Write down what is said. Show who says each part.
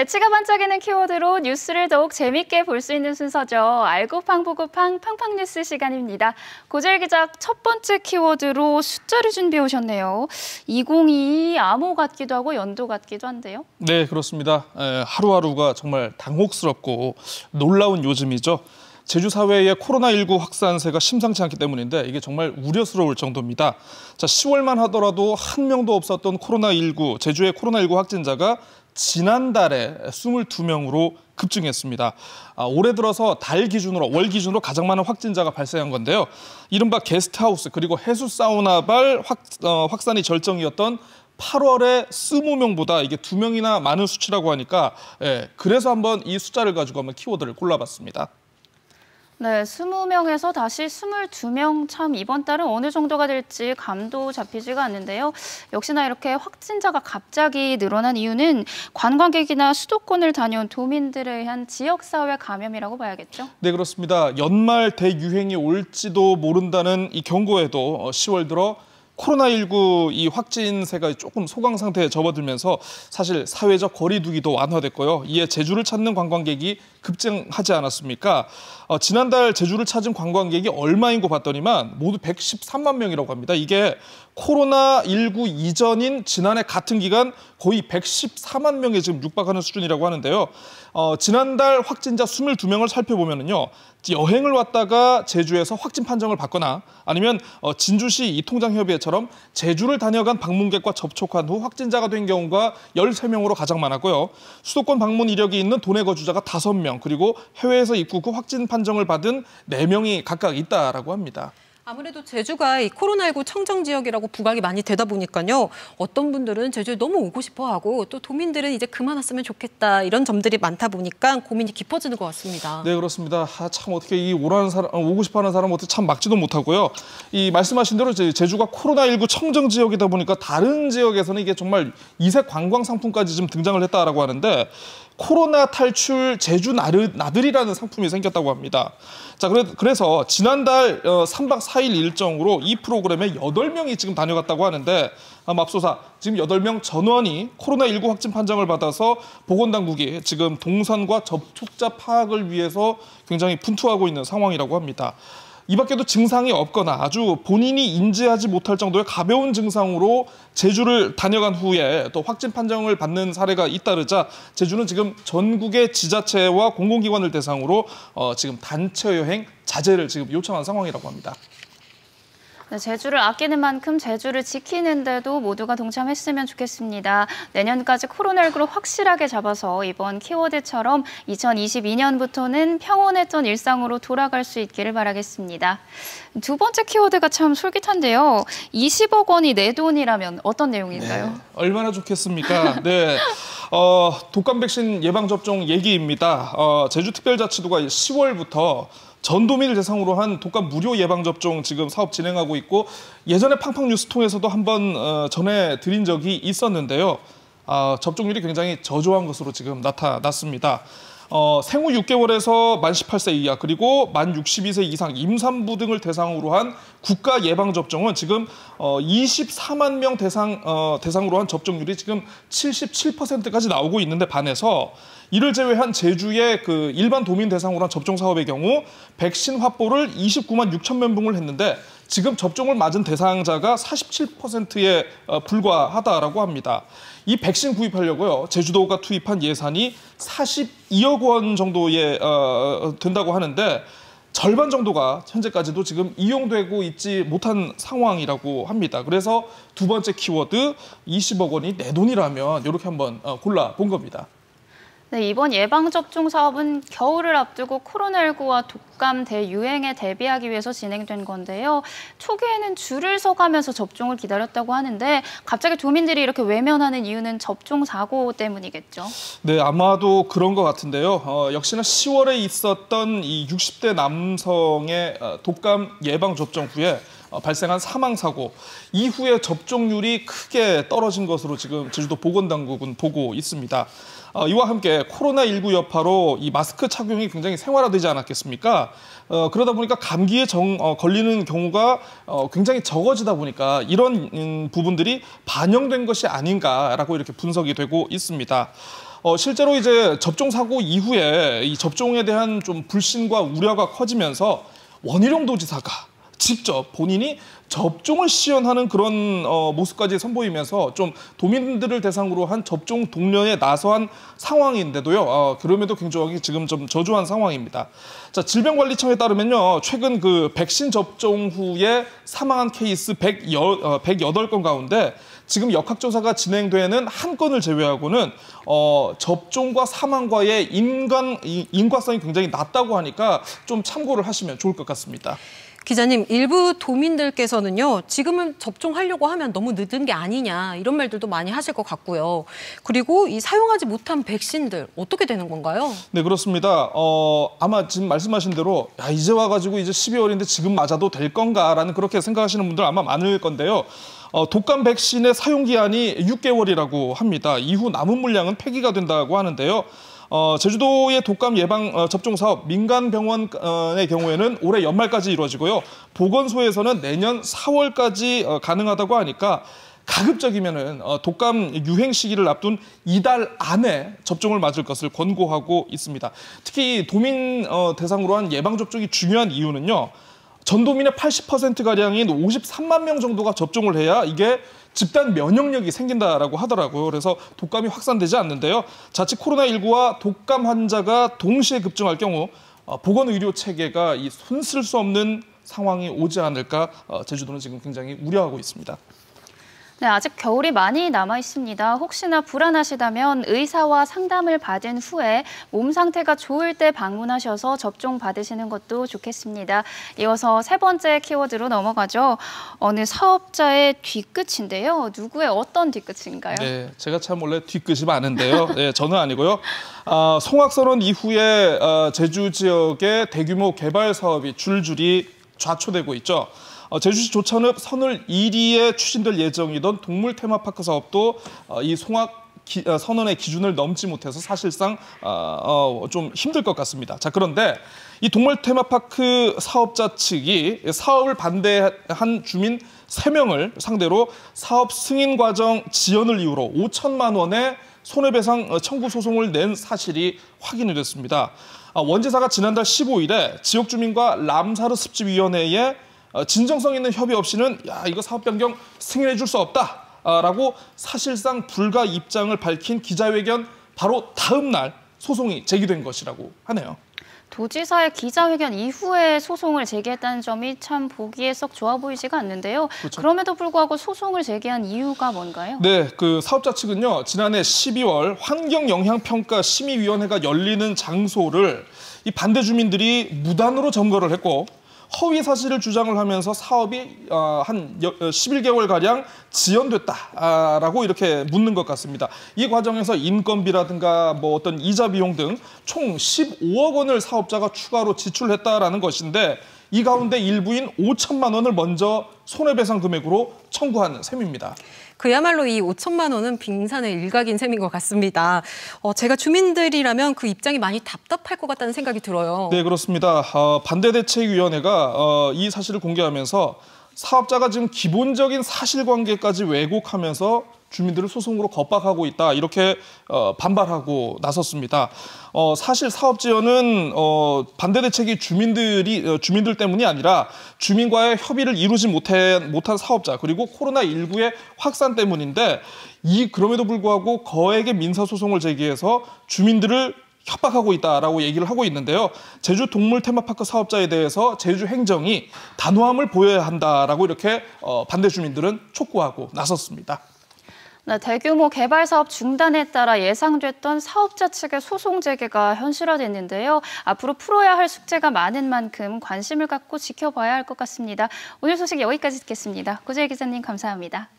Speaker 1: 재치가 반짝이는 키워드로 뉴스를 더욱 재밌게 볼 수 있는 순서죠. 알고팡 보고팡 팡팡 뉴스 시간입니다. 고재일 기자, 첫 번째 키워드로 숫자를 준비해 오셨네요. 2022 암호 같기도 하고 연도 같기도 한데요.
Speaker 2: 네, 그렇습니다. 하루하루가 정말 당혹스럽고 놀라운 요즘이죠. 제주 사회의 코로나19 확산세가 심상치 않기 때문인데 이게 정말 우려스러울 정도입니다. 자, 10월만 하더라도 한 명도 없었던 코로나19, 제주의 코로나19 확진자가 지난달에 22명으로 급증했습니다. 올해 들어서 달 기준으로, 월 기준으로 가장 많은 확진자가 발생한 건데요. 이른바 게스트하우스 그리고 해수 사우나발 확산이 절정이었던 8월에 20명보다 이게 2명이나 많은 수치라고 하니까 그래서 한번 이 숫자를 가지고 한번 키워드를 골라봤습니다.
Speaker 1: 네, 20명에서 다시 22명, 참 이번 달은 어느 정도가 될지 감도 잡히지가 않는데요. 역시나 이렇게 확진자가 갑자기 늘어난 이유는 관광객이나 수도권을 다녀온 도민들에 의한 지역사회 감염이라고 봐야겠죠?
Speaker 2: 네, 그렇습니다. 연말 대유행이 올지도 모른다는 이 경고에도 10월 들어 코로나19 이 확진세가 조금 소강 상태에 접어들면서 사실 사회적 거리 두기도 완화됐고요. 이에 제주를 찾는 관광객이 급증하지 않았습니까? 지난달 제주를 찾은 관광객이 얼마인고 봤더니만 모두 113만 명이라고 합니다. 이게 코로나19 이전인 지난해 같은 기간 거의 114만 명에 지금 육박하는 수준이라고 하는데요. 지난달 확진자 22명을 살펴보면요. 여행을 왔다가 제주에서 확진 판정을 받거나 아니면 진주시 이통장협의회처럼 제주를 다녀간 방문객과 접촉한 후 확진자가 된 경우가 13명으로 가장 많았고요. 수도권 방문 이력이 있는 도내 거주자가 5명, 그리고 해외에서 입국 후 확진 판정을 받은 4명이 각각 있다라고 합니다.
Speaker 3: 아무래도 제주가 이 코로나19 청정 지역이라고 부각이 많이 되다 보니까요. 어떤 분들은 제주에 너무 오고 싶어 하고 또 도민들은 이제 그만 왔으면 좋겠다 이런 점들이 많다 보니까 고민이 깊어지는 것 같습니다.
Speaker 2: 네, 그렇습니다. 참 어떻게 이 오고 싶어 하는 사람 어떻게 참 막지도 못하고요. 이 말씀하신 대로 제주가 코로나19 청정 지역이다 보니까 다른 지역에서는 이게 정말 이색 관광 상품까지 좀 등장을 했다라고 하는데 코로나 탈출 제주 나들이라는 상품이 생겼다고 합니다. 자, 그래서 지난달 3박 4일 일정으로 이 프로그램에 8명이 지금 다녀갔다고 하는데 맙소사 지금 8명 전원이 코로나19 확진 판정을 받아서 보건당국이 지금 동선과 접촉자 파악을 위해서 굉장히 분투하고 있는 상황이라고 합니다. 이 밖에도 증상이 없거나 아주 본인이 인지하지 못할 정도의 가벼운 증상으로 제주를 다녀간 후에 또 확진 판정을 받는 사례가 잇따르자 제주는 지금 전국의 지자체와 공공기관을 대상으로 지금 단체 여행 자제를 지금 요청한 상황이라고 합니다.
Speaker 1: 네, 제주를 아끼는 만큼 제주를 지키는데도 모두가 동참했으면 좋겠습니다. 내년까지 코로나19를 확실하게 잡아서 이번 키워드처럼 2022년부터는 평온했던 일상으로 돌아갈 수 있기를 바라겠습니다. 두 번째 키워드가 참 솔깃한데요. 20억 원이 내 돈이라면 어떤 내용인가요?
Speaker 2: 네, 얼마나 좋겠습니까? 네. 독감 백신 예방접종 얘기입니다. 제주특별자치도가 10월부터 전 도민을 대상으로 한 독감 무료 예방접종 지금 사업 진행하고 있고 예전에 팡팡 뉴스 통해서도 한번 전해드린 적이 있었는데요. 접종률이 굉장히 저조한 것으로 지금 나타났습니다. 생후 6개월에서 만 18세 이하 그리고 만 62세 이상 임산부 등을 대상으로 한 국가 예방접종은 지금 24만 명 대상으로 한 접종률이 지금 77%까지 나오고 있는데 반해서 이를 제외한 제주의 그 일반 도민 대상으로 한 접종 사업의 경우 백신 확보를 29만 6천 명분을 했는데 지금 접종을 맞은 대상자가 47%에 불과하다라고 합니다. 이 백신 구입하려고요. 제주도가 투입한 예산이 42억 원 정도에 된다고 하는데 절반 정도가 현재까지도 지금 이용되고 있지 못한 상황이라고 합니다. 그래서 두 번째 키워드 20억 원이 내 돈이라면 이렇게 한번 골라본 겁니다.
Speaker 1: 네, 이번 예방접종 사업은 겨울을 앞두고 코로나19와 독감 대유행에 대비하기 위해서 진행된 건데요. 초기에는 줄을 서가면서 접종을 기다렸다고 하는데 갑자기 도민들이 이렇게 외면하는 이유는 접종 사고 때문이겠죠? 네,
Speaker 2: 아마도 그런 것 같은데요. 역시나 10월에 있었던 이 60대 남성의 독감 예방접종 후에 발생한 사망사고 이후에 접종률이 크게 떨어진 것으로 지금 제주도 보건당국은 보고 있습니다. 이와 함께 코로나19 여파로 이 마스크 착용이 굉장히 생활화되지 않았겠습니까? 그러다 보니까 감기에 걸리는 경우가 굉장히 적어지다 보니까 이런 부분들이 반영된 것이 아닌가라고 이렇게 분석이 되고 있습니다. 실제로 이제 접종 사고 이후에 이 접종에 대한 좀 불신과 우려가 커지면서 원희룡 도지사가 직접 본인이 접종을 시연하는 그런 모습까지 선보이면서 좀 도민들을 대상으로 한 접종 독려에 나서한 상황인데도요. 그럼에도 굉장히 지금 좀 저조한 상황입니다. 자, 질병관리청에 따르면요. 최근 그 백신 접종 후에 사망한 케이스 108건 가운데 지금 역학조사가 진행되는 한 건을 제외하고는 접종과 사망과의 인과성이 굉장히 낮다고 하니까 좀 참고를 하시면 좋을 것 같습니다.
Speaker 3: 기자님, 일부 도민들께서는요, 지금은 접종하려고 하면 너무 늦은 게 아니냐 이런 말들도 많이 하실 것 같고요. 그리고 이 사용하지 못한 백신들 어떻게 되는 건가요?
Speaker 2: 네, 그렇습니다. 아마 지금 말씀하신 대로 야, 이제 와가지고 이제 12월인데 지금 맞아도 될 건가라는 그렇게 생각하시는 분들 아마 많을 건데요. 독감 백신의 사용 기한이 6개월이라고 합니다. 이후 남은 물량은 폐기가 된다고 하는데요. 제주도의 독감 예방 접종 사업 민간 병원의 경우에는 올해 연말까지 이루어지고요. 보건소에서는 내년 4월까지 가능하다고 하니까 가급적이면은 독감 유행 시기를 앞둔 이달 안에 접종을 맞을 것을 권고하고 있습니다. 특히 도민 대상으로 한 예방 접종이 중요한 이유는요. 전도민의 80%가량인 53만 명 정도가 접종을 해야 이게 집단 면역력이 생긴다라고 하더라고요. 그래서 독감이 확산되지 않는데요. 자칫 코로나19와 독감 환자가 동시에 급증할 경우 보건의료 체계가 이 손쓸 수 없는 상황이 오지 않을까 제주도는 지금 굉장히 우려하고 있습니다.
Speaker 1: 네, 아직 겨울이 많이 남아 있습니다. 혹시나 불안하시다면 의사와 상담을 받은 후에 몸 상태가 좋을 때 방문하셔서 접종 받으시는 것도 좋겠습니다. 이어서 세 번째 키워드로 넘어가죠. 어느 사업자의 뒤끝인데요. 누구의 어떤 뒤끝인가요?
Speaker 2: 네, 제가 참 원래 뒤끝이 많은데요. 네, 저는 아니고요. 송악선언 이후에 제주 지역의 대규모 개발 사업이 줄줄이 좌초되고 있죠. 제주시 조천읍 선을 1위에 추진될 예정이던 동물 테마파크 사업도 이 송악 선언의 기준을 넘지 못해서 사실상 좀 힘들 것 같습니다. 자, 그런데 이 동물 테마파크 사업자 측이 사업을 반대한 주민 3명을 상대로 사업 승인 과정 지연을 이유로 5천만 원의 손해배상 청구 소송을 낸 사실이 확인이 됐습니다. 원지사가 지난달 15일에 지역 주민과 람사르 습지위원회에 진정성 있는 협의 없이는 이거 사업 변경 승인해 줄 수 없다라고 사실상 불가 입장을 밝힌 기자회견 바로 다음 날 소송이 제기된 것이라고 하네요.
Speaker 1: 도지사의 기자회견 이후에 소송을 제기했다는 점이 참 보기에 썩 좋아 보이지가 않는데요.
Speaker 2: 그렇죠.
Speaker 1: 그럼에도 불구하고 소송을 제기한 이유가 뭔가요?
Speaker 2: 네, 그 사업자 측은요. 지난해 12월 환경영향평가심의위원회가 열리는 장소를 이 반대 주민들이 무단으로 점거를 했고 허위 사실을 주장을 하면서 사업이 한 11개월가량 지연됐다라고 이렇게 묻는 것 같습니다. 이 과정에서 인건비라든가 뭐 어떤 이자 비용 등 총 15억 원을 사업자가 추가로 지출했다라는 것인데 이 가운데 일부인 5천만 원을 먼저 손해배상 금액으로 청구한 셈입니다.
Speaker 3: 그야말로 이 5천만 원은 빙산의 일각인 셈인 것 같습니다. 제가 주민들이라면 그 입장이 많이 답답할 것 같다는 생각이 들어요.
Speaker 2: 네, 그렇습니다. 반대대책위원회가 이 사실을 공개하면서 사업자가 지금 기본적인 사실관계까지 왜곡하면서 주민들을 소송으로 겁박하고 있다 이렇게 반발하고 나섰습니다. 사실 사업 지연은 반대대책이 주민들 때문이 아니라 주민과의 협의를 이루지 못한 사업자 그리고 코로나19의 확산 때문인데 그럼에도 불구하고 거액의 민사소송을 제기해서 주민들을 협박하고 있다라고 얘기를 하고 있는데요. 제주 동물 테마파크 사업자에 대해서 제주 행정이 단호함을 보여야 한다라고 이렇게 반대 주민들은 촉구하고 나섰습니다.
Speaker 1: 네, 대규모 개발 사업 중단에 따라 예상됐던 사업자 측의 소송 제기가 현실화됐는데요. 앞으로 풀어야 할 숙제가 많은 만큼 관심을 갖고 지켜봐야 할 것 같습니다. 오늘 소식 여기까지 듣겠습니다. 고재희 기자님 감사합니다.